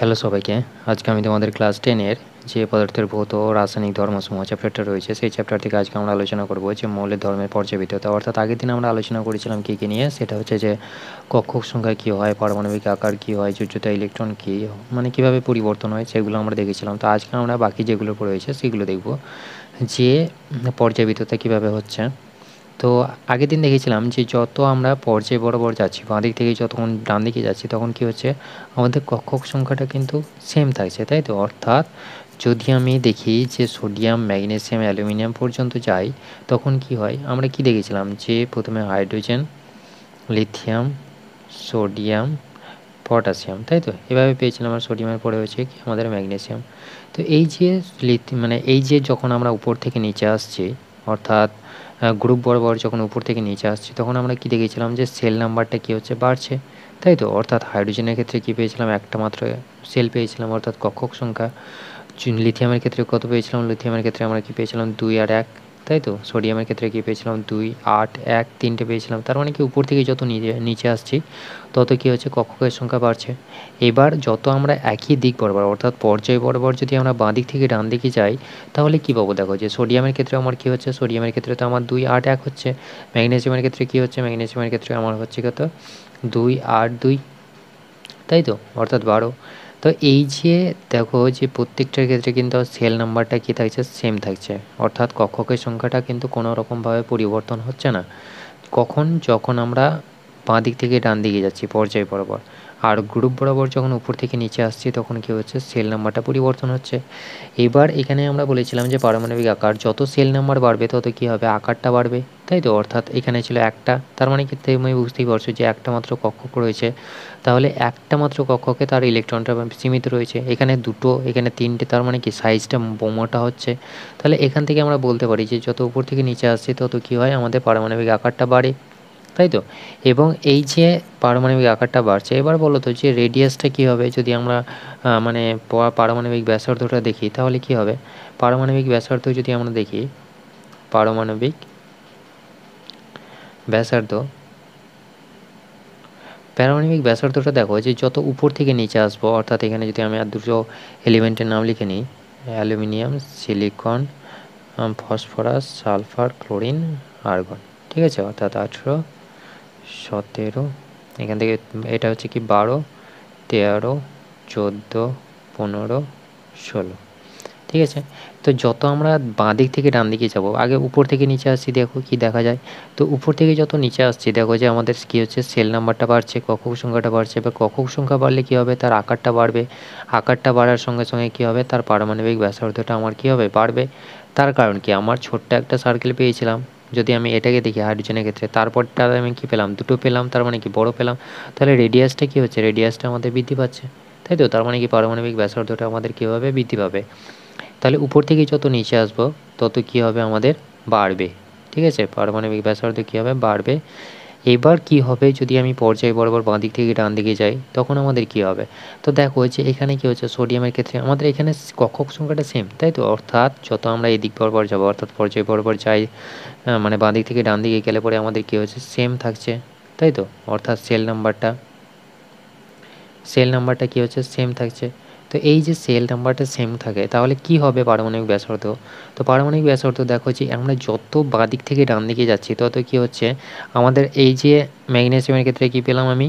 Hello সবাইকে। আজকে আমি তোমাদের ক্লাস 10 এর যে পদার্থের ভৌত ও রাসায়নিক ধর্মসমূহ চ্যাপ্টারটা রয়েছে সেই চ্যাপ্টার থেকে আজকে আমরা আলোচনা করব যে মৌলের ধর্মের পর্যায়বৃত্ততা। অর্থাৎ আগের দিন আমরা আলোচনা করেছিলাম কী নিয়ে, সেটা হচ্ছে যে কক্ষক সংখ্যা কী হয়, পারমাণবিক আকার কী হয়, যোজ্যতা ইলেকট্রন কী, মানে কীভাবে পরিবর্তন হয় সেগুলো আমরা দেখেছিলাম। তো আজকে আমরা বাকি যেগুলো রয়েছে সেগুলো দেখব, যে পর্যায়বৃত্ততা কীভাবে হচ্ছে। তো আগের দিন দেখেছিলাম যে যত আমরা পর্যায় বরাবর যাচ্ছি, বাঁ দিক থেকে যতক্ষণ ডান দিকে যাচ্ছি, তখন কী হচ্ছে, আমাদের কক্ষক সংখ্যাটা কিন্তু সেম থাকছে, তাই তো। অর্থাৎ যদি আমি দেখি যে সোডিয়াম, ম্যাগনেসিয়াম, অ্যালুমিনিয়াম পর্যন্ত যাই, তখন কি হয়, আমরা কি দেখেছিলাম যে প্রথমে হাইড্রোজেন, লিথিয়াম, সোডিয়াম, পটাশিয়াম, তাই তো এভাবে পেয়েছিলাম। আর সোডিয়ামের পরে হচ্ছে কি আমাদের ম্যাগনেসিয়াম। তো এই যে এই যে যখন আমরা উপর থেকে নিচে আসছি, অর্থাৎ গ্রুপ বরাবর যখন উপর থেকে নিচে আসছি, তখন আমরা কি দেখেছিলাম যে সেল নাম্বারটা কী হচ্ছে, বাড়ছে, তাই তো। অর্থাৎ হাইড্রোজেনের ক্ষেত্রে কী পেয়েছিলাম, একটা মাত্র সেল পেয়েছিলাম, অর্থাৎ কক্ষক সংখ্যা। লিথিয়ামের ক্ষেত্রে কত পেয়েছিলাম, লিথিয়ামের ক্ষেত্রে আমরা কী পেয়েছিলাম, 2 আর 1, তাই তো। সোডিয়ামের ক্ষেত্রে কী পেয়েছিলাম, 2, 8, 1, 3টে পেয়েছিলাম। তার মানে কি উপর থেকে যত নিচে আসছি তত কী হচ্ছে, কক্ষকের সংখ্যা বাড়ছে। এবার যত আমরা একই দিক বরাবর, অর্থাৎ পর্যায় বরাবর যদি আমরা বাঁ দিক থেকে ডান দিকে যাই, তাহলে কী পাবো, দেখো যে সোডিয়ামের ক্ষেত্রে আমার কী হচ্ছে, সোডিয়ামের ক্ষেত্রে তো আমার 2, 8, 1 হচ্ছে। ম্যাগনেসিয়ামের ক্ষেত্রে কী হচ্ছে, ম্যাগনেসিয়ামের ক্ষেত্রে আমার হচ্ছে কত, 2, 8, 2, তাই তো, অর্থাৎ 12। তো এই যে দেখো যে প্রত্যেকটার ক্ষেত্রে কিন্তু সেল নাম্বারটা কী থাকছে, সেম থাকছে, অর্থাৎ কক্ষকের সংখ্যাটা কিন্তু কোনো রকমভাবে পরিবর্তন হচ্ছে না। কখন, যখন আমরা বাঁ দিক থেকে ডান দিকে যাচ্ছি পর্যায় বরাবর। আর গ্রুপ বরাবর যখন উপর থেকে নিচে আসছি, তখন কী হচ্ছে, সেল নাম্বারটা পরিবর্তন হচ্ছে। এবার এখানে আমরা বলেছিলাম যে পারমাণবিক আকার, যত সেল নাম্বার বাড়বে তত কী হবে, আকারটা বাড়বে, তাই তো। অর্থাৎ এখানে ছিল একটা, তার মানে কি তুমি বুঝতেই পারছো যে একটা মাত্র কক্ষক রয়েছে, তাহলে একটা মাত্র কক্ষকে তার ইলেকট্রনটা সীমিত রয়েছে। এখানে দুটো, এখানে তিনটে, তার মানে কি সাইজটা মোটা হচ্ছে। তাহলে এখান থেকে আমরা বলতে পারি যে যত উপর থেকে নিচে আসছে তত কী হয়, আমাদের পারমাণবিক আকারটা বাড়ে, তাই তো। এবং এই যে পারমাণবিক আকারটা বাড়ছে, এবার বলো তো যে রেডিয়াসটা কী হবে, যদি আমরা মানে পারমাণবিক ব্যাসার্ধটা দেখি, তাহলে কী হবে, পারমাণবিক ব্যাসার্ধ যদি আমরা দেখি, পারমাণবিক ব্যাসার্ধ, পারমাণবিক ব্যাসার্ধটা দেখো যে যত উপর থেকে নিচে আসবো, অর্থাৎ এখানে যদি আমি আর দুটো এলিমেন্টের নাম লিখে নিই, aluminium, silicon, phosphorus, sulphur, chlorine, argon, ঠিক আছে। অর্থাৎ 18, 17, এখান থেকে এটা হচ্ছে কি 12, 13, 14, 15, 16, ঠিক আছে। তো যত আমরা বাঁ দিক থেকে ডান দিকে যাব, আগে উপর থেকে নিচে আসছি, দেখো কি দেখা যায়। তো উপর থেকে যত নিচে আসছি, দেখো যে আমাদের কী হচ্ছে, সেল নাম্বারটা বাড়ছে, কক্ষক সংখ্যাটা বাড়ছে। এবার কক্ষক সংখ্যা বাড়লে কী হবে, তার আকারটা বাড়বে। আকারটা বাড়ার সঙ্গে সঙ্গে কী হবে, তার পারমাণবিক ব্যাসার্ধটা আমার কী হবে, বাড়বে। তার কারণ কি, আমার ছোট্ট একটা সার্কেল পেয়েছিলাম, যদি আমি এটাকে দেখি হাইড্রোজেনের ক্ষেত্রে, তারপরটা আমি কী পেলাম, দুটো পেলাম, তার মানে কি বড় পেলাম। তাহলে রেডিয়াসটা কী হচ্ছে, রেডিয়াসটা আমাদের বৃদ্ধি পাচ্ছে, তাই তো। তার মানে কি পারমাণবিক ব্যাসার্ধটা আমাদের কীভাবে বৃদ্ধি পাবে। তাহলে উপর থেকে যত নিচে আসবো তত কী হবে, আমাদের বাড়বে, ঠিক আছে। পারমাণবিক ব্যাসার্ধ কী হবে, বাড়বে। এবার কি হবে, যদি আমি পর্যায় বরাবর বাঁ দিক থেকে ডান দিকে যাই, তখন আমাদের কি হবে। তো দেখো যে এখানে কি হচ্ছে, সোডিয়ামের ক্ষেত্রে আমাদের এখানে কক্ষক সংখ্যাটা সেম, তাই তো। অর্থাৎ যত আমরা এই দিক বরাবর যাবো, অর্থাৎ পর্যায় বরাবর যাই, মানে বাঁ দিক থেকে ডান দিকে গেলে পরে আমাদের কি হচ্ছে, সেম থাকছে, তাই তো। অর্থাৎ সেল নাম্বারটা কী হচ্ছে, সেম থাকছে। তো এই যে সেল নাম্বারটা সেম থাকে, তাহলে কি হবে পারমাণবিক ব্যাসার্ধ। তো পারমাণবিক ব্যাসার্ধ দেখো যে আমরা যত বাঁ দিক থেকে ডান দিকে যাচ্ছি, তত কী হচ্ছে, আমাদের এই যে ম্যাগনেসিয়ামের ক্ষেত্রে কী পেলাম আমি,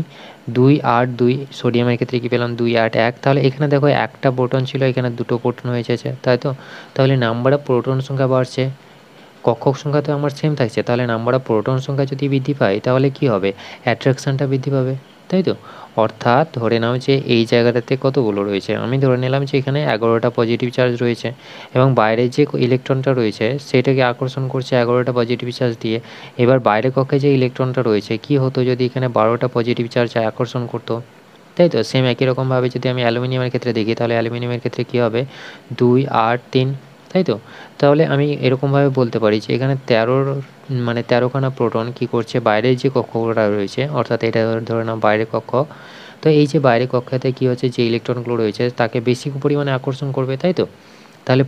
2, 8, 2, সোডিয়ামের ক্ষেত্রে কী পেলাম, 2, 8, 1। তাহলে এখানে দেখো একটা প্রোটন ছিল, এখানে দুটো প্রোটন হয়ে যাচ্ছে, তাই তো। তাহলে নাম্বার অফ প্রোটন সংখ্যা বাড়ছে, কক্ষক সংখ্যা তো আমার সেম থাকছে, তাহলে নাম্বার অফ প্রোটন সংখ্যা যদি বৃদ্ধি পায়, তাহলে কি হবে, অ্যাট্রাকশানটা বৃদ্ধি পাবে, তাই তো। অর্থাৎ ধরে নাও যে এই জায়গাটাতে কতগুলো রয়েছে, আমি ধরে নিলাম যে এখানে 11টা পজিটিভ চার্জ রয়েছে, এবং বাইরে যে ইলেকট্রনটা রয়েছে সেটাকে আকর্ষণ করছে 11টা পজিটিভ চার্জ দিয়ে। এবার বাইরে কক্ষে যে ইলেকট্রনটা রয়েছে, কি হতো যদি এখানে 12টা পজিটিভ চার্জ আকর্ষণ করতো, তাই তো। সেম একই রকমভাবে যদি আমি অ্যালুমিনিয়ামের ক্ষেত্রে দেখি, তাহলে অ্যালুমিনিয়ামের ক্ষেত্রে কী হবে, 2, 8, 3, তাই তো। তাহলে আমি এরকমভাবে বলতে পারি যে এখানে 13খানা প্রোটন কী করছে, বাইরের যে কক্ষটা রয়েছে, অর্থাৎ এটা ধরে নাও বাইরের কক্ষ। তো এই যে বাইরের কক্ষতে কী হচ্ছে, যে ইলেকট্রনগুলো রয়েছে তাকে বেশি পরিমাণে আকর্ষণ করবে, তাই তো। তাহলে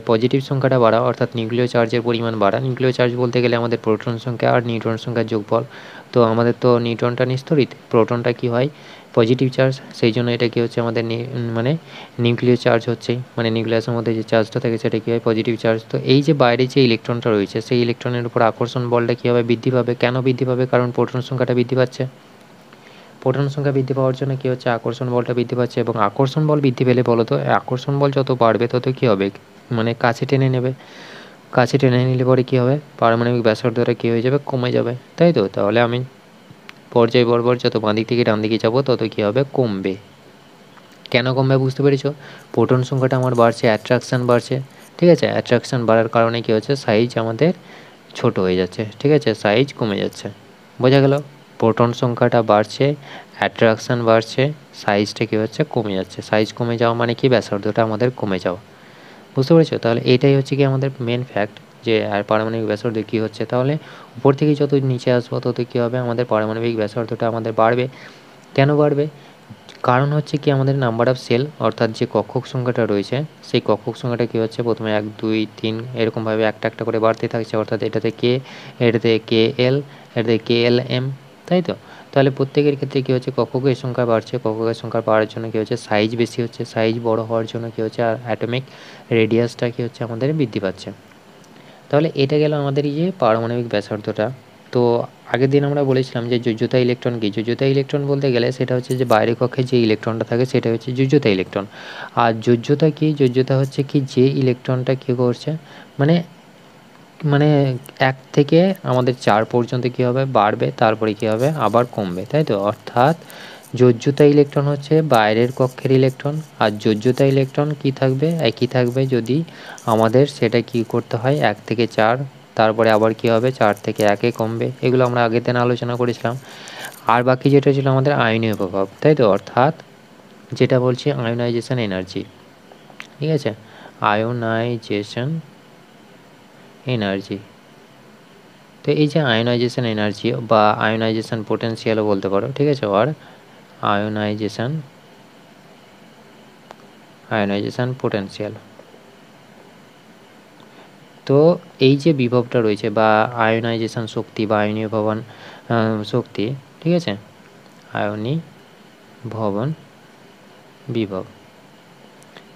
পজিটিভ সংখ্যাটা বাড়া, অর্থাৎ নিউক্লিয় চার্জের পরিমাণ বাড়া। নিউক্লিয় চার্জ বলতে গেলে আমাদের প্রোটন সংখ্যা আর নিউট্রন সংখ্যার যোগফল। তো আমাদের তো নিউট্রনটা নিস্তড়িত, প্রোটনটা কি হয়, পজিটিভ চার্জ, সেই জন্য এটা কী হচ্ছে আমাদের মানে নিউক্লিয় চার্জ হচ্ছে, মানে নিউক্লিয়াসের মধ্যে যে চার্জটা থাকে সেটা কী হয় পজিটিভ চার্জ। তো এই যে বাইরে যে ইলেকট্রনটা রয়েছে সেই ইলেকট্রনের উপর আকর্ষণ বলটা কী হবে বৃদ্ধি পাবে। কেন বৃদ্ধি পাবে? কারণ প্রোটন সংখ্যাটা বৃদ্ধি পাচ্ছে। প্রোটন সংখ্যা বৃদ্ধি পাওয়ার জন্য কী হচ্ছে আকর্ষণ বলটা বৃদ্ধি পাচ্ছে, এবং আকর্ষণ বল বৃদ্ধি পেলে বলো তো আকর্ষণ বল যত বাড়বে তত কী হবে, মানে কাছে টেনে নেবে। কাছে টেনে নিলে পরে কী হবে, পারমাণবিক ব্যাসার্ধটা কী হয়ে যাবে, কমে যাবে, তাই তো। তাহলে আমি পর্যায় বরাবর যত বাঁ দিক থেকে ডান দিকে যাবো তত কী হবে, কমবে। কেন কমবে বুঝতে পেরেছো? প্রোটন সংখ্যাটা আমার বাড়ছে, অ্যাট্রাকশান বাড়ছে, ঠিক আছে। অ্যাট্রাকশান বাড়ার কারণে কী হচ্ছে, সাইজ আমাদের ছোট হয়ে যাচ্ছে, ঠিক আছে, সাইজ কমে যাচ্ছে। বোঝা গেল? প্রোটন সংখ্যাটা বাড়ছে, অ্যাট্রাকশান বাড়ছে, সাইজটা কী হচ্ছে, কমে যাচ্ছে। সাইজ কমে যাওয়া মানে কি, ব্যাসার্ধটা আমাদের কমে যাওয়া। বুঝতে পেরেছো? তাহলে এটাই হচ্ছে কি আমাদের মেন ফ্যাক্ট, যে আর পারমাণবিক ব্যাসার্ধ কী হচ্ছে। তাহলে উপর থেকে যত নিচে আসবো তত কী হবে, আমাদের পারমাণবিক ব্যাসার্ধটা আমাদের বাড়বে। কেন বাড়বে? কারণ হচ্ছে কি আমাদের নাম্বার অফ সেল, অর্থাৎ যে কক্ষক সংখ্যাটা রয়েছে সেই কক্ষক সংখ্যাটা কী হচ্ছে, প্রথমে 1 2 3 এরকমভাবে একটা একটা করে বাড়তে থাকছে, অর্থাৎ এটাতে কে, এটাতে কে এল, এটাতে কে এল এম, তাই তো। তাহলে প্রত্যেকের ক্ষেত্রে কী হচ্ছে, কক্ষকের সংখ্যা বাড়ছে, কক্ষকের সংখ্যা বাড়ার জন্য কী হচ্ছে, সাইজ বেশি হচ্ছে, সাইজ বড় হওয়ার জন্য কী হচ্ছে, আর অ্যাটমিক রেডিয়াসটা কী হচ্ছে, আমাদের বৃদ্ধি পাচ্ছে। তাহলে এটা গেল আমাদের এই যে পারমাণবিক ব্যাসার্ধটা। তো আগের দিন আমরা বলেছিলাম যে যোজ্যতা ইলেকট্রন কী। যোজ্যতা ইলেকট্রন বলতে গেলে সেটা হচ্ছে যে বাইরের কক্ষে যে ইলেকট্রনটা থাকে সেটা হচ্ছে যোজ্যতা ইলেকট্রন। আর যোজ্যতা কী, যোজ্যতা হচ্ছে কি যে ইলেকট্রনটা কী করছে, মানে মানে 1 থেকে আমাদের 4 পর্যন্ত কী হবে, বাড়বে, তারপরে কী হবে, আবার কমবে, তাই তো। অর্থাৎ যোজ্যতা ইলেকট্রন হচ্ছে বাইরের কক্ষের ইলেকট্রন, আর যোজ্যতা ইলেকট্রন কী থাকবে, একই থাকবে যদি আমাদের সেটা কী করতে হয় 1 থেকে 4, তারপরে আবার কী হবে 4 থেকে 1-এ কমবে। এগুলো আমরা আগের দিন আলোচনা করেছিলাম। আর বাকি যেটা ছিল আমাদের আয়নীয় প্রভাব, তাই তো। অর্থাৎ যেটা বলছি আয়োনাইজেশন এনার্জি, ঠিক আছে, আয়োনাইজেশন এনার্জি। তো এই যে আয়োনাইজেশন এনার্জি বা আয়োনাইজেশন পোটেনশিয়ালও বলতে পারো, ঠিক আছে, আর আয়োনাইজেশন পোটেনশিয়াল। তো এই যে বিভবটা রয়েছে বা আয়োনাইজেশন শক্তি বা আয়নীয় ভবন শক্তি, ঠিক আছে, আয়নী ভবন বিভব।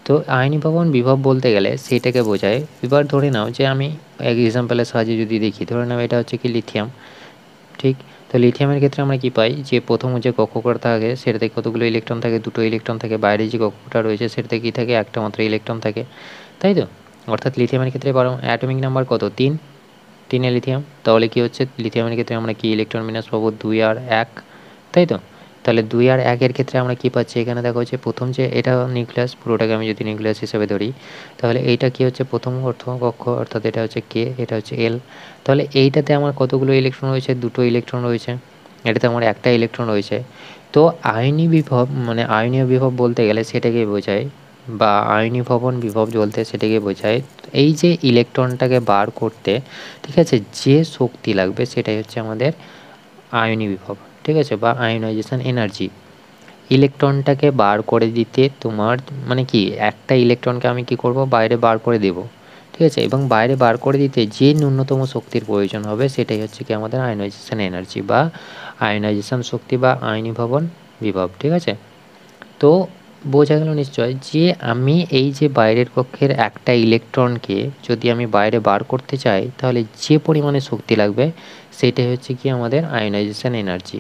তো আয়নী ভবন বিভব বলতে গেলে সেটাকে বোঝায়, এবার ধরে নাও যে আমি এক এক্সাম্পলের সাহায্যে যদি দেখি, ধরে নাও এটা হচ্ছে কি লিথিয়াম, ঠিক। তো লিথিয়ামের ক্ষেত্রে আমরা কি পাই, যে প্রথম যে কক্ষকটা থাকে সেটাতে কতগুলো ইলেকট্রন থাকে, 2টো ইলেকট্রন থাকে। বাইরে যে কক্ষটা রয়েছে সেটাতে কী থাকে, একটা মাত্র ইলেকট্রন থাকে, তাই তো। অর্থাৎ লিথিয়ামের ক্ষেত্রে অ্যাটমিক নাম্বার কত, 3, 3 লিথিয়াম। তাহলে কী হচ্ছে, লিথিয়ামের ক্ষেত্রে আমরা কি ইলেকট্রন বিন্যাস পাবো, 2 আর 1, তাই তো। তাহলে 2 আর 1-এর ক্ষেত্রে আমরা কী পাচ্ছি, এখানে দেখো হচ্ছে প্রথম যে এটা নিউক্লিয়াস, পুরোটাকে আমি যদি নিউক্লিয়াস হিসেবে ধরি, তাহলে এইটা কী হচ্ছে, প্রথম কক্ষ, অর্থাৎ এটা হচ্ছে কে, এটা হচ্ছে এল। তাহলে এইটাতে আমার কতগুলো ইলেকট্রন রয়েছে, 2টো ইলেকট্রন রয়েছে। এটাতে আমার একটা ইলেকট্রন রয়েছে। তো আয়নী বিভব মানে আয়নীয় বিভব বলতে গেলে সেটাকে বোঝায়, বা আয়নী ভবন বিভব বলতে সেটাকে বোঝায় এই যে ইলেকট্রনটাকে বার করতে, ঠিক আছে, যে শক্তি লাগবে সেটাই হচ্ছে আমাদের আয়নী বিভব, ঠিক আছে, বা আয়োনাইজেশন এনার্জি। ইলেকট্রনটাকে বার করে দিতে তোমার মানে কি, একটা ইলেকট্রনকে আমি কি করব, বাইরে বার করে দেব, ঠিক আছে, এবং বাইরে বার করে দিতে যে ন্যূনতম শক্তির প্রয়োজন হবে সেটাই হচ্ছে কি আমাদের আয়োনাইজেশন এনার্জি বা আয়োনাইজেশন শক্তি বা আয়নী ভবন বিভব, ঠিক আছে। তো বোঝা গেল নিশ্চয় যে আমি এই যে বাইরের কক্ষের একটা ইলেকট্রনকে যদি আমি বাইরে বার করতে চাই তাহলে যে পরিমাণে শক্তি লাগবে সেটাই হচ্ছে কি আমাদের আয়োনাইজেশন এনার্জি।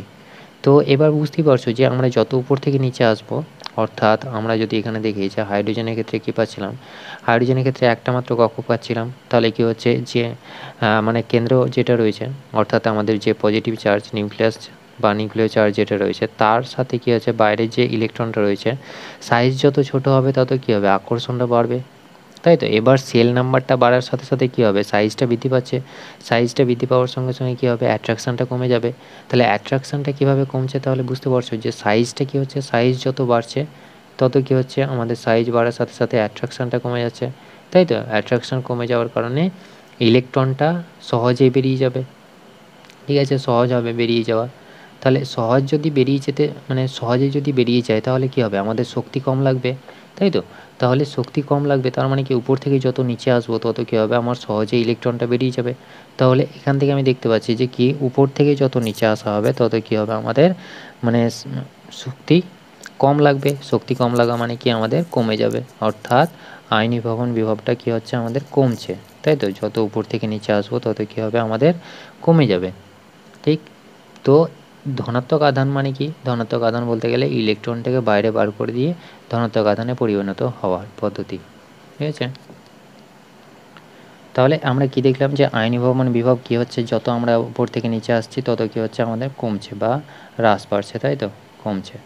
তো এবার বুঝতেই পারছো যে আমরা যত উপর থেকে নিচে আসবো, অর্থাৎ আমরা যদি এখানে দেখি যে হাইড্রোজেনের ক্ষেত্রে কী পাচ্ছিলাম, হাইড্রোজেনের ক্ষেত্রে একটা মাত্র কক্ষক পাচ্ছিলাম। তাহলে কী হচ্ছে যে মানে কেন্দ্র যেটা রয়েছে, অর্থাৎ আমাদের যে পজিটিভ চার্জ নিউক্লিয়াস বা নিউক্লিয় চার্জ যেটা রয়েছে তার সাথে কী আছে, বাইরের যে ইলেকট্রনটা রয়েছে সাইজ যত ছোট হবে তত কী হবে, আকর্ষণটা বাড়বে, তাই তো। এবার সেল নাম্বারটা বাড়ার সাথে সাথে কী হবে, সাইজটা বৃদ্ধি পাচ্ছে। সাইজটা বৃদ্ধি পাওয়ার সঙ্গে সঙ্গে কী হবে, অ্যাট্রাকশানটা কমে যাবে। তাহলে অ্যাট্রাকশানটা কীভাবে কমছে, তাহলে বুঝতে পারছো যে সাইজটা কী হচ্ছে, সাইজ যত বাড়ছে তত কী হচ্ছে, আমাদের সাইজ বাড়ার সাথে সাথে অ্যাট্রাকশানটা কমে যাচ্ছে, তাই তো। অ্যাট্রাকশান কমে যাওয়ার কারণে ইলেকট্রনটা সহজেই বেরিয়ে যাবে, ঠিক আছে, সহজ হবে বেরিয়ে যাওয়া। তাহলে সহজ যদি বেরিয়ে যেতে মানে সহজে যদি বেরিয়ে যায় তাহলে কী হবে, আমাদের শক্তি কম লাগবে, তাই তো। তাহলে শক্তি কম লাগবে তার মানে কি, উপর থেকে যত নিচে আসবো তত কী হবে, আমার সহজে ইলেকট্রনটা বেরিয়ে যাবে। তাহলে এখান থেকে আমি দেখতে পাচ্ছি যে কি, উপর থেকে যত নিচে আসা হবে তত কী হবে, আমাদের মানে শক্তি কম লাগবে। শক্তি কম লাগা মানে কি আমাদের কমে যাবে, অর্থাৎ আয়নীভবন বিভবটা কী হচ্ছে আমাদের কমছে, তাই তো? যত উপর থেকে নিচে আসবো তত কী হবে আমাদের কমে যাবে, ঠিক? তো ধনাত্মক আধান মানে কি? ধনাত্মক আধান বলতে গেলে ইলেকট্রনটাকে বাইরে বার করে দিয়ে ধনাত্মক আধানে পরিণত হওয়ার পদ্ধতি, ঠিক আছে? তাহলে আমরা কি দেখলাম যে আয়নীভবন বিভব কী হচ্ছে, যত আমরা উপর থেকে নিচে আসছি তত কী হচ্ছে আমাদের কমছে বা হ্রাস পাচ্ছে, তাই তো? কমছে।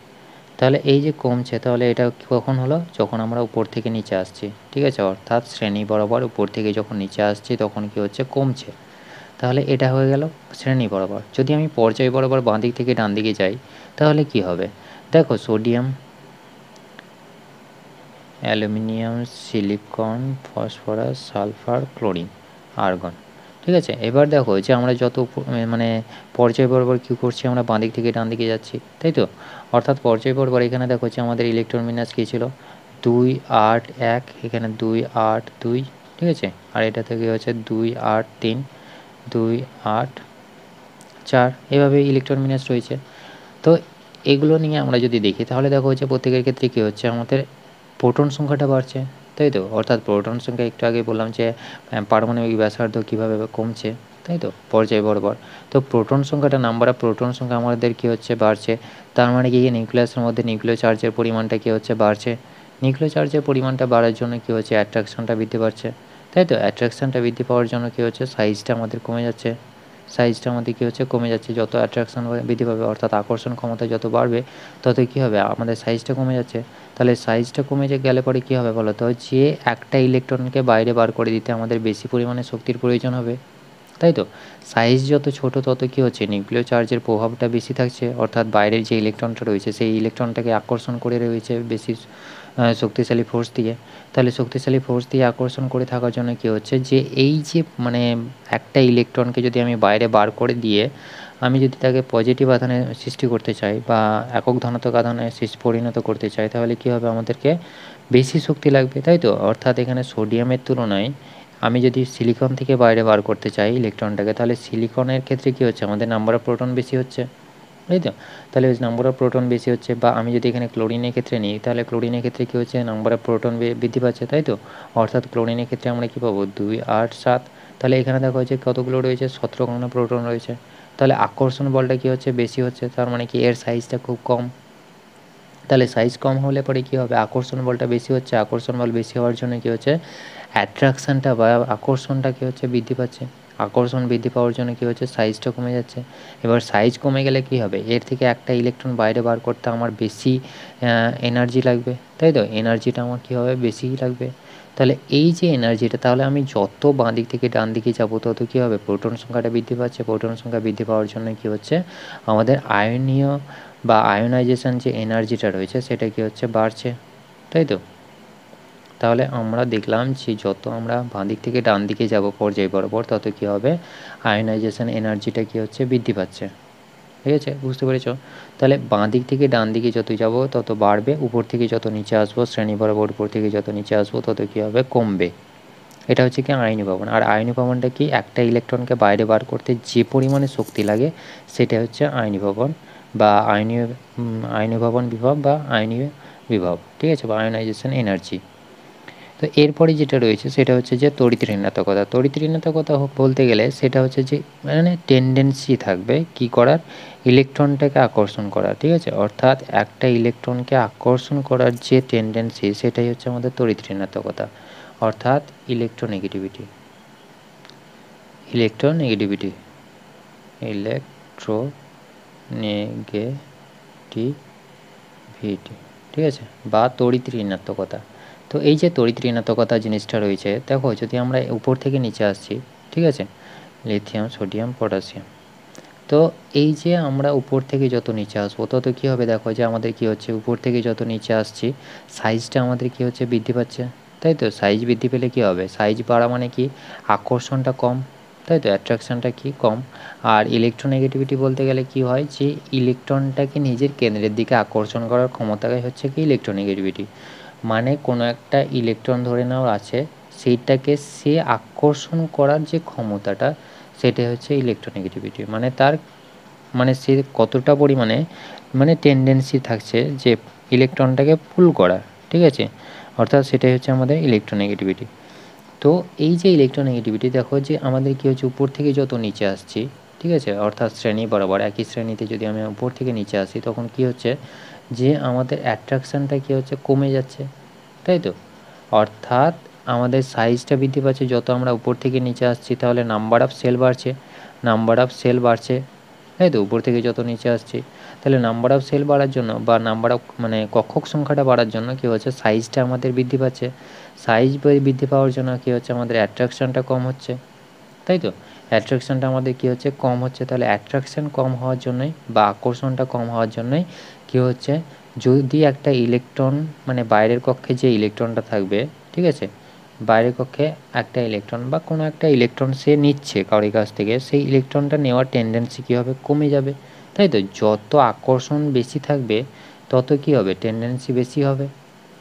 তাহলে এই যে কমছে, তাহলে এটা কখন হলো? যখন আমরা উপর থেকে নিচে আসছি, ঠিক আছে? অর্থাৎ শ্রেণী বরাবর উপর থেকে যখন নিচে আসছি তখন কী হচ্ছে? কমছে। তাহলে এটা হয়ে গেল শ্রেণী বরাবর। যদি আমি পর্যায় বরাবর বাঁ দিক থেকে ডান দিকে যাই তাহলে কি হবে? দেখো, sodium, aluminium, silicon, phosphorus, sulphur, chlorine, argon, ঠিক আছে? এবার দেখো যে আমরা যত মানে পর্যায় বরাবর কী করছি, আমরা বাঁ দিক থেকে ডান দিকে যাচ্ছি, তাই তো? অর্থাৎ পর্যায় বরাবর এখানে দেখো যে আমাদের ইলেকট্রন বিন্যাস কী ছিল? 2, 8, 1, এখানে 2, 8, 2, ঠিক আছে? আর এটা থেকে হচ্ছে 2, 8, 3, 2, 8, 4, এভাবে ইলেকট্রন বিন্যাস রয়েছে। তো এগুলো নিয়ে আমরা যদি দেখি তাহলে দেখো যে প্রত্যেকের ক্ষেত্রে কী হচ্ছে, আমাদের প্রোটন সংখ্যাটা বাড়ছে, তাই তো? অর্থাৎ প্রোটন সংখ্যা একটু আগে বললাম যে পারমাণবিক ব্যাসার্ধ কীভাবে কমছে, তাই তো? পর্যায় বরাবর। তো প্রোটন সংখ্যাটা, নাম্বার অফ প্রোটন সংখ্যা আমাদের কী হচ্ছে? বাড়ছে। তার মানে কি নিউক্লিয়াসের মধ্যে নিউক্লিয় চার্জের পরিমাণটা কী হচ্ছে? বাড়ছে। নিউক্লিয় চার্জের পরিমাণটা বাড়ার জন্য কী হচ্ছে? অ্যাট্রাকশনটা বৃদ্ধি পাচ্ছে, তাই তো? অ্যাট্রাকশনটা বৃদ্ধি পাওয়ার জন্য কী হচ্ছে? সাইজটা আমাদের কমে যাচ্ছে। সাইজটা আমাদের কী হচ্ছে? কমে যাচ্ছে। যত অ্যাট্রাকশন বৃদ্ধি পাবে, অর্থাৎ আকর্ষণ ক্ষমতা যত বাড়বে ততই কী হবে? আমাদের সাইজটা কমে যাচ্ছে। তাহলে সাইজটা কমে গেলে পরে কী হবে বলো তো? যে একটা ইলেকট্রনকে বাইরে বার করে দিতে আমাদের বেশি পরিমাণে শক্তির প্রয়োজন হবে, তাই তো? সাইজ যত ছোট তত কী হচ্ছে? নিউক্লিয় চার্জের প্রভাবটা বেশি থাকছে, অর্থাৎ বাইরের যে ইলেকট্রনটা রয়েছে সেই ইলেকট্রনটাকে আকর্ষণ করে রয়েছে বেশি শক্তিশালী ফোর্স দিয়ে। তাহলে শক্তিশালী ফোর্স দিয়ে আকর্ষণ করে থাকার জন্য কী হচ্ছে? যে এই যে মানে একটা ইলেকট্রনকে যদি আমি বাইরে বার করে দিয়ে আমি যদি তাকে পজিটিভ আধানে সৃষ্টি করতে চাই বা একক ধনাত্মক আধানে পরিণত করতে চাই, তাহলে কী হবে? আমাদেরকে বেশি শক্তি লাগবে, তাই তো? অর্থাৎ এখানে সোডিয়ামের তুলনায় আমি যদি সিলিকন থেকে বাইরে বার করতে চাই ইলেকট্রনটাকে, তাহলে সিলিকনের ক্ষেত্রে কী হচ্ছে? আমাদের নাম্বার অফ প্রোটন বেশি হচ্ছে, তাই তো? তাহলে নাম্বার অফ প্রোটন বেশি হচ্ছে। বা আমি যদি এখানে ক্লোরিনের ক্ষেত্রে নিই, তাহলে ক্লোরিনের ক্ষেত্রে কী হচ্ছে? নাম্বার অফ প্রোটন বৃদ্ধি পাচ্ছে, তাই তো? অর্থাৎ ক্লোরিনের ক্ষেত্রে আমরা কী পাবো? 2, 8, 7। তাহলে এখানে দেখো যে কতগুলো রয়েছে? 17খানা প্রোটন রয়েছে। তাহলে আকর্ষণ বলটা কী হচ্ছে? বেশি হচ্ছে। তার মানে কি এর সাইজটা খুব কম। তাহলে সাইজ কম হলে পরে কী হবে? আকর্ষণ বলটা বেশি হচ্ছে। আকর্ষণ বল বেশি হওয়ার জন্য কী হচ্ছে? অ্যাট্রাকশানটা বা আকর্ষণটা কী হচ্ছে? বৃদ্ধি পাচ্ছে। আকর্ষণ বৃদ্ধি পাওয়ার জন্য কী হচ্ছে? সাইজটা কমে যাচ্ছে। এবার সাইজ কমে গেলে কী হবে? এর থেকে একটা ইলেকট্রন বাইরে বার করতে আমার বেশি এনার্জি লাগবে, তাই তো? এনার্জিটা আমার কী হবে? বেশিই লাগবে। তাহলে এই যে এনার্জিটা, তাহলে আমি যত বাঁ দিক থেকে ডান দিকে যাব তত কী হবে? প্রোটন সংখ্যাটা বৃদ্ধি পাচ্ছে। প্রোটন সংখ্যা বৃদ্ধি পাওয়ার জন্য কী হচ্ছে? আমাদের আয়নীয় বা আয়োনাইজেশন যে এনার্জিটা রয়েছে সেটা কী হচ্ছে? বাড়ছে, তাই তো? তাহলে আমরা দেখলাম যে যত আমরা বাঁ দিক থেকে ডান দিকে যাব পর্যায় বরাবর তত কী হবে? আয়োনাইজেশন এনার্জিটা কী হচ্ছে? বৃদ্ধি পাচ্ছে, ঠিক আছে? বুঝতে পেরেছ? তাহলে বাঁ দিক থেকে ডান দিকে যত যাব তত বাড়বে, উপর থেকে যত নিচে আসবো শ্রেণী বরাবর উপর থেকে যত নিচে আসবো তত কী হবে? কমবে। এটা হচ্ছে কি আয়নীভবন। আর আয়নীভবনটা কি? একটা ইলেকট্রনকে বাইরে বার করতে যে পরিমাণে শক্তি লাগে সেটা হচ্ছে আয়নীভবন বা আয়নীভবন বিভব বা আয়নীয় বিভব, ঠিক আছে? বা আয়োনাইজেশন এনার্জি। তো এরপরে যেটা রয়েছে সেটা হচ্ছে যে তড়িৎ ঋণাত্মকতা। তড়িৎ ঋণাত্মকতা বলতে গেলে সেটা হচ্ছে যে মানে টেন্ডেন্সি থাকবে কী করার? ইলেকট্রনটাকে আকর্ষণ করার, ঠিক আছে? অর্থাৎ একটা ইলেকট্রনকে আকর্ষণ করার যে টেন্ডেন্সি সেটাই হচ্ছে আমাদের তড়িৎ ঋণাত্মকতা, অর্থাৎ ইলেকট্রোনেগেটিভিটি। ইলেকট্রোনেগেটিভিটি, ইলেকট্রোনেগেটিভিটি, ঠিক আছে? বা তড়িৎ ঋণাত্মকতা। তো এই যে তড়িৎ ঋণাত্মকতা জিনিসটা রয়েছে, দেখো যদি আমরা উপর থেকে নিচে আসছি, ঠিক আছে? Lithium, sodium, potassium. তো এই যে আমরা উপর থেকে যত নিচে আসবো তত কী হবে? দেখো যে আমাদের কী হচ্ছে? উপর থেকে যত নিচে আসছি সাইজটা আমাদের কী হচ্ছে? বৃদ্ধি পাচ্ছে, তাই তো? সাইজ বৃদ্ধি পেলে কী হবে? সাইজ বাড়া মানে কি? আকর্ষণটা কম, তাই তো? অ্যাট্রাকশানটা কি? কম। আর ইলেকট্রোনেগেটিভিটি বলতে গেলে কী হয়? যে ইলেকট্রনটাকে নিজের কেন্দ্রের দিকে আকর্ষণ করার ক্ষমতাটাই হচ্ছে কি? ইলেকট্রোনেগেটিভিটি। মানে কোনো একটা ইলেকট্রন ধরে নাও আছে, সেইটাকে সে আকর্ষণ করার যে ক্ষমতাটা সেটাই হচ্ছে ইলেকট্রোনেগেটিভিটি। মানে তার মানে সে কতটা পরিমাণে মানে টেন্ডেন্সি থাকছে যে ইলেকট্রনটাকে পুল করার, ঠিক আছে, অর্থাৎ সেটাই হচ্ছে আমাদের ইলেকট্রোনেগেটিভিটি। তো এই যে ইলেকট্রোনেগেটিভিটি দেখো যে আমাদের কী হচ্ছে, উপর থেকে যত নিচে আসছি, ঠিক আছে, অর্থাৎ শ্রেণী বরাবর একই শ্রেণীতে যদি আমি উপর থেকে নিচে আসি তখন কি হচ্ছে যে আমাদের অ্যাট্রাকশানটা কী হচ্ছে, কমে যাচ্ছে, তাই তো। অর্থাৎ আমাদের সাইজটা বৃদ্ধি পাচ্ছে যত আমরা উপর থেকে নিচে আসছি, তাহলে নাম্বার অফ সেল বাড়ছে, নাম্বার অফ সেল বাড়ছে, তাই তো, উপর থেকে যত নিচে আসছি। তাহলে নাম্বার অফ সেল বাড়ার জন্য বা নাম্বার অফ মানে কক্ষক সংখ্যাটা বাড়ার জন্য কী হচ্ছে, সাইজটা আমাদের বৃদ্ধি পাচ্ছে। সাইজ বৃদ্ধি পাওয়ার জন্য কী হচ্ছে, আমাদের অ্যাট্রাকশানটা কম হচ্ছে, তাই তো। অ্যাট্রাকশানটা আমাদের কী হচ্ছে, কম হচ্ছে। তাহলে অ্যাট্রাকশান কম হওয়ার জন্যই বা আকর্ষণটা কম হওয়ার জন্যই কী হচ্ছে, যদি একটা ইলেকট্রন মানে বাইরের কক্ষে যে ইলেকট্রনটা থাকবে, ঠিক আছে, বাইরের কক্ষে একটা ইলেকট্রন বা কোনো একটা ইলেকট্রন সে নিচ্ছে কারোর কাছ থেকে, সেই ইলেকট্রনটা নেওয়ার টেন্ডেন্সি কী হবে, কমে যাবে, তাই তো। যত আকর্ষণ বেশি থাকবে তত কী হবে, টেন্ডেন্সি বেশি হবে।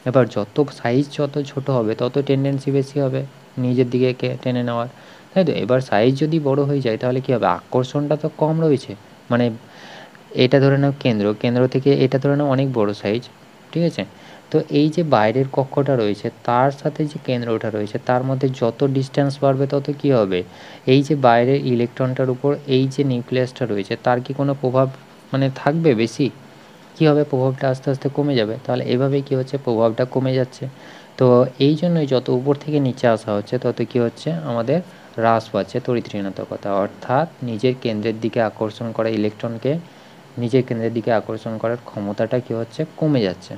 এবার যত সাইজ যত ছোট হবে তত টেন্ডেন্সি বেশি হবে নিজের দিকে টেনে নেওয়ার, তাই তো। এবার সাইজ যদি বড় হয়ে যায় তাহলে কী হবে, আকর্ষণটা তো কম রয়েছে, মানে এটা ধরে নাও কেন্দ্র, কেন্দ্র থেকে এটা ধরে নাও অনেক বড় সাইজ, ঠিক আছে। তো এই যে বাইরের কক্ষটা রয়েছে তার সাথে যে কেন্দ্রটা রয়েছে তার মধ্যে যত ডিস্ট্যান্স বাড়বে তত কী হবে, এই যে বাইরের ইলেকট্রনটার উপর এই যে নিউক্লিয়াসটা রয়েছে তার কি কোনো প্রভাব মানে থাকবে বেশি, কী হবে, প্রভাবটা আস্তে আস্তে কমে যাবে। তাহলে এভাবেই কী হচ্ছে, প্রভাবটা কমে যাচ্ছে। তো এই জন্যই যত উপর থেকে নিচে আসা হচ্ছে তত কী হচ্ছে, আমাদের হ্রাস পাচ্ছে তড়িৎ ঋণাত্মকতা, অর্থাৎ নিজের কেন্দ্রের দিকে আকর্ষণ করা ইলেকট্রনকে নিজের কেন্দ্রের দিকে আকর্ষণ করার ক্ষমতাটা কী হচ্ছে, কমে যাচ্ছে,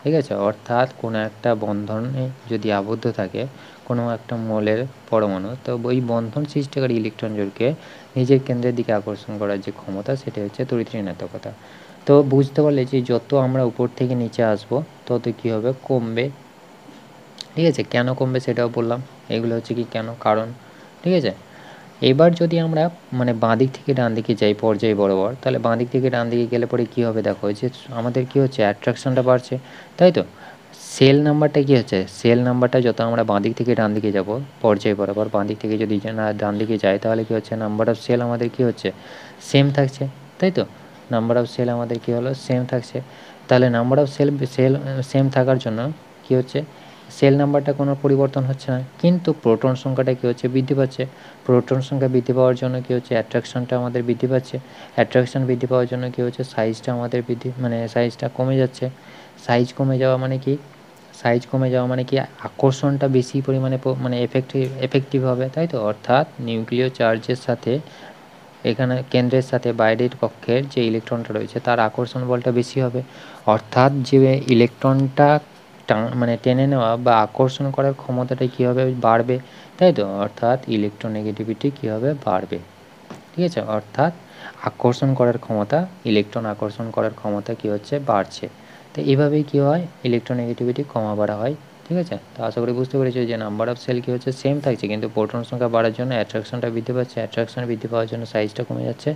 ঠিক আছে। অর্থাৎ কোনো একটা বন্ধনে যদি আবদ্ধ থাকে কোনো একটা মৌলের পরমাণু, তো ওই বন্ধন সৃষ্টিকারী ইলেকট্রন জোড়কে নিজের কেন্দ্রের দিকে আকর্ষণ করার যে ক্ষমতা সেটা হচ্ছে তড়িৎ ঋণাত্মকতা। তো বুঝতে পারলে যে যত আমরা উপর থেকে নিচে আসবো তত কী হবে, কমবে, ঠিক আছে। কেন কমবে সেটাও বললাম, এগুলো হচ্ছে কি কেন কারণ, ঠিক আছে। এবার যদি আমরা মানে বাঁ দিক থেকে ডান দিকে যাই পর্যায় বরাবর, তাহলে বাঁ দিক থেকে ডান দিকে গেলে পরে কী হবে, দেখো যে আমাদের কী হচ্ছে, অ্যাট্রাকশানটা বাড়ছে, তাই তো। সেল নাম্বারটা কী হচ্ছে, সেল নাম্বারটা যত আমরা বাঁ দিক থেকে ডান দিকে যাব পর্যায় বরাবর, বাঁ দিক থেকে যদি না ডান দিকে যাই তাহলে কী হচ্ছে, নাম্বার অফ সেল আমাদের কী হচ্ছে, সেম থাকছে, তাই তো। নাম্বার অফ সেল আমাদের কী হলো, সেম থাকছে। তাহলে নাম্বার অফ সেল সেম থাকার জন্য কী হচ্ছে, সেল নাম্বারটা কোনো পরিবর্তন হচ্ছে না, কিন্তু প্রোটন সংখ্যাটা কী হচ্ছে, বৃদ্ধি পাচ্ছে। প্রোটন সংখ্যা বৃদ্ধি পাওয়ার জন্য কী হচ্ছে, অ্যাট্রাকশানটা আমাদের বৃদ্ধি পাচ্ছে। অ্যাট্রাকশান বৃদ্ধি পাওয়ার জন্য কী হচ্ছে, সাইজটা আমাদের বৃদ্ধি মানে সাইজটা কমে যাচ্ছে। সাইজ কমে যাওয়া মানে কি, সাইজ কমে যাওয়া মানে কি, আকর্ষণটা বেশি পরিমাণে মানে এফেক্টিভ হবে, তাই তো। অর্থাৎ নিউক্লিয় চার্জের সাথে এখানে কেন্দ্রের সাথে বাইরের কক্ষের যে ইলেকট্রনটা রয়েছে তার আকর্ষণ বলটা বেশি হবে, অর্থাৎ যে ইলেকট্রনটা মানে টেনে নেওয়া বা আকর্ষণ করার ক্ষমতাটা কী হবে, বাড়বে, তাই তো। অর্থাৎ ইলেকট্রোনেগেটিভিটি কী হবে, বাড়বে, ঠিক আছে। অর্থাৎ আকর্ষণ করার ক্ষমতা, ইলেকট্রন আকর্ষণ করার ক্ষমতা কী হচ্ছে, বাড়ছে। তো এইভাবেই কী হয়, ইলেকট্রোনেগেটিভিটি কমা বাড়া হয়, ঠিক আছে। তো আশা করি বুঝতে পেরেছি যে নাম্বার অফ সেল কী হচ্ছে, সেম থাকছে, কিন্তু প্রোটন সংখ্যা বাড়ার জন্য অ্যাট্রাকশনটা বৃদ্ধি পাচ্ছে, অ্যাট্রাকশন বৃদ্ধি পাওয়ার জন্য সাইজটা কমে যাচ্ছে,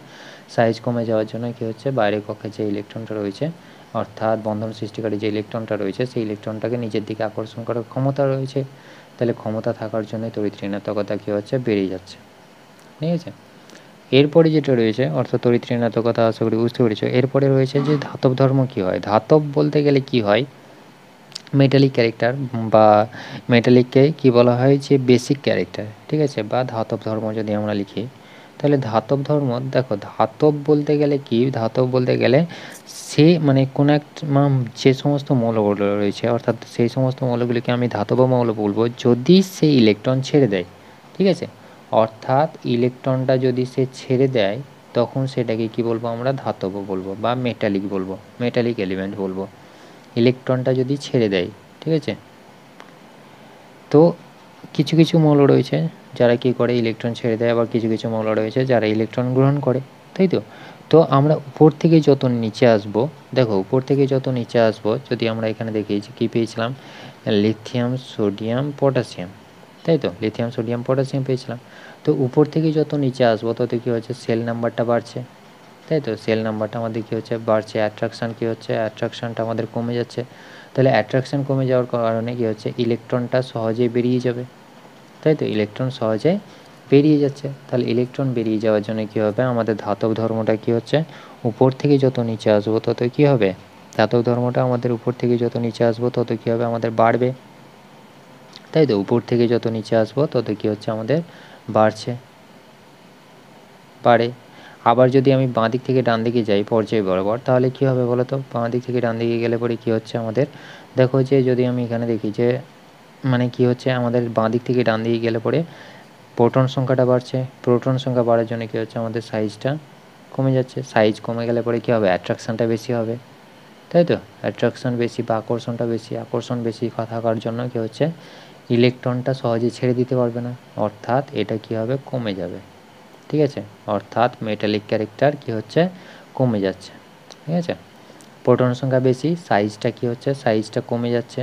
সাইজ কমে যাওয়ার জন্য কী হচ্ছে, বাইরের কক্ষে যে ইলেকট্রনটা রয়েছে অর্থাৎ বন্ধন সৃষ্টিকারী যে ইলেকট্রনটা রয়েছে সেই ইলেকট্রনটাকে নিজের দিকে আকর্ষণ করার ক্ষমতা রয়েছে। তাহলে ক্ষমতা থাকার জন্যই তড়িৎ ঋণাত্মকতা কী হচ্ছে, বেড়ে যাচ্ছে, ঠিক আছে। এরপরে যেটা রয়েছে অর্থাৎ তড়িৎ ঋণাত্মকতা আশা করি বুঝতে পেরেছ। এরপরে রয়েছে যে ধাতব ধর্ম কী হয়। ধাতব বলতে গেলে কী হয়, মেটালিক ক্যারেক্টার বা মেটালিককে কী বলা হয়, যে বেসিক ক্যারেক্টার, ঠিক আছে, বা ধাতব ধর্ম যদি আমরা লিখি তাহলে ধাতব ধর্ম, দেখো ধাতব বলতে গেলে কি, ধাতব বলতে গেলে সে মানে কোনো একটা যে সমস্ত মৌলগুলো রয়েছে অর্থাৎ সেই সমস্ত মৌলগুলিকে আমি ধাতব মৌল বলবো যদি সে ইলেকট্রন ছেড়ে দেয়, ঠিক আছে। অর্থাৎ ইলেকট্রনটা যদি সে ছেড়ে দেয় তখন সেটাকে কি বলবো, আমরা ধাতব বলবো বা মেটালিক বলবো, মেটালিক এলিমেন্ট বলবো, ইলেকট্রনটা যদি ছেড়ে দেয়, ঠিক আছে। তো কিছু কিছু মৌল রয়েছে যারা কী করে, ইলেকট্রন ছেড়ে দেয়, আবার কিছু কিছু মৌল রয়েছে যারা ইলেকট্রন গ্রহণ করে, তাই তো। তো আমরা উপর থেকে যত নিচে আসবো, দেখো উপর থেকে যত নিচে আসবো যদি আমরা এখানে দেখি যে কী পেয়েছিলাম, লিথিয়াম সোডিয়াম পটাশিয়াম, তাই তো, লিথিয়াম সোডিয়াম পটাশিয়াম পেয়েছিলাম। তো উপর থেকে যত নিচে আসবো তত কী হচ্ছে, সেল নাম্বারটা বাড়ছে, তাই তো, সেল নাম্বারটা আমাদের কী হচ্ছে, বাড়ছে। অ্যাট্রাকশান কী হচ্ছে, অ্যাট্রাকশানটা আমাদের কমে যাচ্ছে। তাহলে অ্যাট্রাকশান কমে যাওয়ার কারণে কী হচ্ছে, ইলেকট্রনটা সহজেই বেরিয়ে যাবে, তাই তো, ইলেকট্রন সহজে বেরিয়ে যাচ্ছে। তাহলে ইলেকট্রন বেরিয়ে যাওয়ার জন্য কী হবে, আমাদের ধাতব ধর্মটা কী হচ্ছে, উপর থেকে যত নিচে আসবো তত কী হবে, ধাতব ধর্মটা আমাদের উপর থেকে যত নিচে আসবো তত কী হবে, আমাদের বাড়বে, তাই তো? উপর থেকে যত নিচে আসবো তত কী হচ্ছে, আমাদের বাড়ছে, বাড়ে। আবার যদি আমি বাঁ দিক থেকে ডান দিকে যাই পর্যায় বরাবর, তাহলে কী হবে বলো তো? বাঁ দিক থেকে ডান দিকে গেলে পরে কী হচ্ছে আমাদের, দেখো যে যদি আমি এখানে দেখি যে মানে কী হচ্ছে, আমাদের বাঁ দিক থেকে ডান দিকে গেলে পরে প্রোটন সংখ্যাটা বাড়ছে, প্রোটন সংখ্যা বাড়ার জন্য কী হচ্ছে, আমাদের সাইজটা কমে যাচ্ছে, সাইজ কমে গেলে পরে কী হবে, অ্যাট্রাকশানটা বেশি হবে, তাই তো? অ্যাট্রাকশান বেশি বা আকর্ষণটা বেশি, আকর্ষণ বেশি থাকার জন্য কী হচ্ছে, ইলেকট্রনটা সহজে ছেড়ে দিতে পারবে না, অর্থাৎ এটা কী হবে, কমে যাবে, ঠিক আছে? অর্থাৎ মেটালিক ক্যারেক্টার কী হচ্ছে, কমে যাচ্ছে, ঠিক আছে? প্রোটন সংখ্যা বেশি, সাইজটা কী হচ্ছে, সাইজটা কমে যাচ্ছে।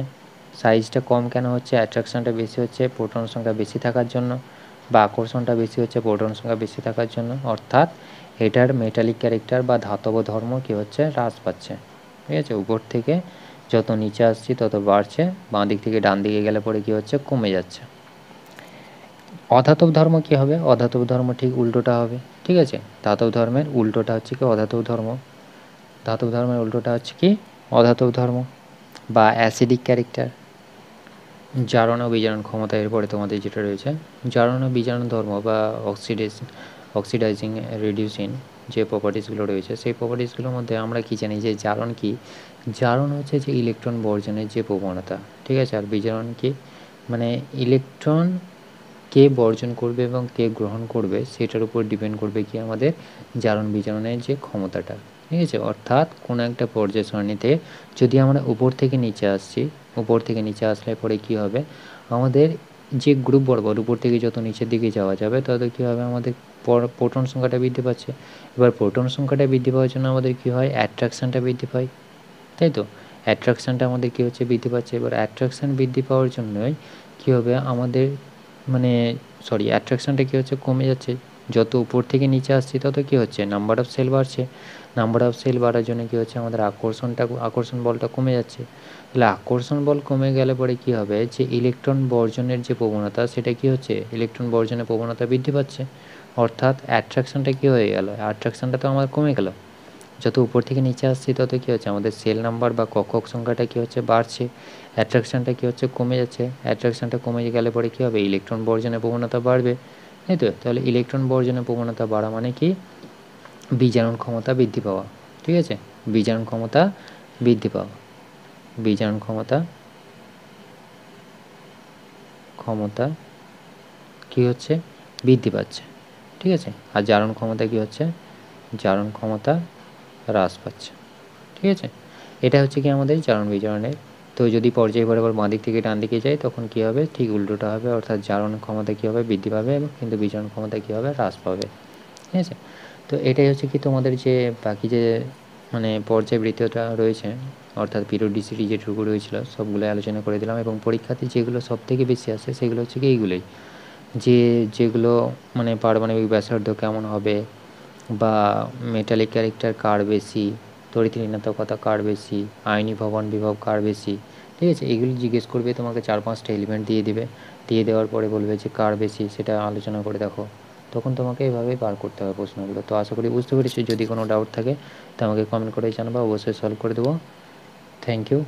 সাইজটা কম কেন হচ্ছে, অ্যাট্রাকশানটা বেশি হচ্ছে প্রোটন সংখ্যা বেশি থাকার জন্য, বা আকর্ষণটা বেশি হচ্ছে প্রোটন সংখ্যা বেশি থাকার জন্য, অর্থাৎ এটার মেটালিক ক্যারেক্টার বা ধাতব ধর্ম কী হচ্ছে, হ্রাস পাচ্ছে, ঠিক আছে? উপর থেকে যত নিচে আসছি তত বাড়ছে, বাঁ দিক থেকে ডান দিকে গেলে পরে কী হচ্ছে, কমে যাচ্ছে। অধাতব ধর্ম কী হবে, অধাতব ধর্ম ঠিক উল্টোটা হবে, ঠিক আছে? ধাতব ধর্মের উল্টোটা হচ্ছে কি, অধাতব ধর্ম। ধাতব ধর্মের উল্টোটা হচ্ছে কি, অধাতব ধর্ম বা অ্যাসিডিক ক্যারেক্টার। জারণ ও বিজারণ ক্ষমতা, এরপরে তোমাদের যেটা রয়েছে জারণ ও বিজারণ ধর্ম বা অক্সিডাইজিং রিডিউসিং যে প্রপার্টিসগুলো রয়েছে, সেই প্রপার্টিসগুলোর মধ্যে আমরা কি জানি যে জারণ কি, জারণ হচ্ছে যে ইলেকট্রন বর্জনের যে প্রবণতা, ঠিক আছে? আর বিজারণ কি, মানে ইলেকট্রন কে বর্জন করবে এবং কে গ্রহণ করবে সেটার উপর ডিপেন্ড করবে কি, আমাদের জারণ বিজারণের যে ক্ষমতাটা, ঠিক আছে? অর্থাৎ কোনো একটা পর্যায় সারণীতে যদি আমরা উপর থেকে নিচে আসছি, উপর থেকে নিচে আসলে পরে কী হবে, আমাদের যে গ্রুপ বরাবর উপর থেকে যত নিচের দিকে যাওয়া যাবে তত কী হবে, আমাদের প্রোটন সংখ্যাটা বৃদ্ধি পাচ্ছে। এবার প্রোটন সংখ্যাটা বৃদ্ধি পাওয়ার জন্য আমাদের কী হয়, অ্যাট্রাকশানটা বৃদ্ধি পায়, তাই তো? অ্যাট্রাকশানটা আমাদের কী হচ্ছে, বৃদ্ধি পাচ্ছে। এবার অ্যাট্রাকশান বৃদ্ধি পাওয়ার জন্যই কী হবে, আমাদের অ্যাট্রাকশানটা কী হচ্ছে, কমে যাচ্ছে। যত উপর থেকে নিচে আসছি তত কী হচ্ছে, নাম্বার অফ সেল বাড়ছে। নাম্বার অফ সেল বাড়ার জন্য কী হচ্ছে, আমাদের আকর্ষণ বলটা কমে যাচ্ছে। তাহলে আকর্ষণ বল কমে গেলে পরে কী হবে, যে ইলেকট্রন বর্জনের যে প্রবণতা সেটা কী হচ্ছে, ইলেকট্রন বর্জনের প্রবণতা বৃদ্ধি পাচ্ছে। অর্থাৎ অ্যাট্রাকশানটা কী হয়ে গেল, অ্যাট্রাকশানটা তো আমার কমে গেল। যত উপর থেকে নিচে আসছি তত কী হচ্ছে, আমাদের সেল নাম্বার বা কক্ষক সংখ্যাটা কী হচ্ছে, বাড়ছে। অ্যাট্রাকশানটা কী হচ্ছে, কমে যাচ্ছে। অ্যাট্রাকশানটা কমে গেলে পরে কী হবে, ইলেকট্রন বর্জনের প্রবণতা বাড়বে, তাই তো? তাহলে ইলেকট্রন বর্জনের প্রবণতা বাড়া মানে কি, বিজারণ ক্ষমতা বৃদ্ধি পাওয়া, ঠিক আছে? বিজারণ ক্ষমতা বৃদ্ধি পাওয়া, বিজারণ ক্ষমতা কী হচ্ছে, বৃদ্ধি পাচ্ছে, ঠিক আছে? আর জারণ ক্ষমতা কী হচ্ছে, জারণ ক্ষমতা হ্রাস পাচ্ছে, ঠিক আছে? এটা হচ্ছে কি আমাদের জারণ বিজারণের। তো যদি পর্যায় বরাবর বাঁ দিক থেকে ডান দিকে যাই তখন কী হবে, ঠিক উল্টোটা হবে, অর্থাৎ জারণ ক্ষমতা কী হবে, বৃদ্ধি পাবে, এবং কিন্তু বিজারণ ক্ষমতা কী হবে, হ্রাস পাবে, ঠিক আছে? তো এটাই হচ্ছে কি তোমাদের যে বাকি যে পর্যায়বৃত্তটা রয়েছে, অর্থাৎ পিরিয়ডিসিটি যেটুকু রয়েছিল সবগুলোই আলোচনা করে দিলাম, এবং পরীক্ষাতে যেগুলো সবথেকে বেশি আসে সেগুলো হচ্ছে কি এইগুলোই, যেগুলো পারমাণবিক ব্যাসার্ধ কেমন হবে, বা মেটালিক ক্যারেক্টার কার বেশি, তড়িৎ ঋণাত্মকতা কার বেশি, আয়নি ভবন বিভব কার বেশি, ঠিক আছে? এগুলি জিজ্ঞেস করবে, তোমাকে 4-5টা এলিমেন্ট দিয়ে দিবে, দিয়ে দেওয়ার পরে বলবে যে কার বেশি সেটা আলোচনা করে দেখো, তখন তোমাকে এভাবেই পার করতে হবে প্রশ্নগুলো। তো আশা করি বুঝতে পেরেছি। যদি কোনো ডাউট থাকে তো আমাকে কমেন্ট করে জানাবো, অবশ্যই সলভ করে দেবো। Thank you.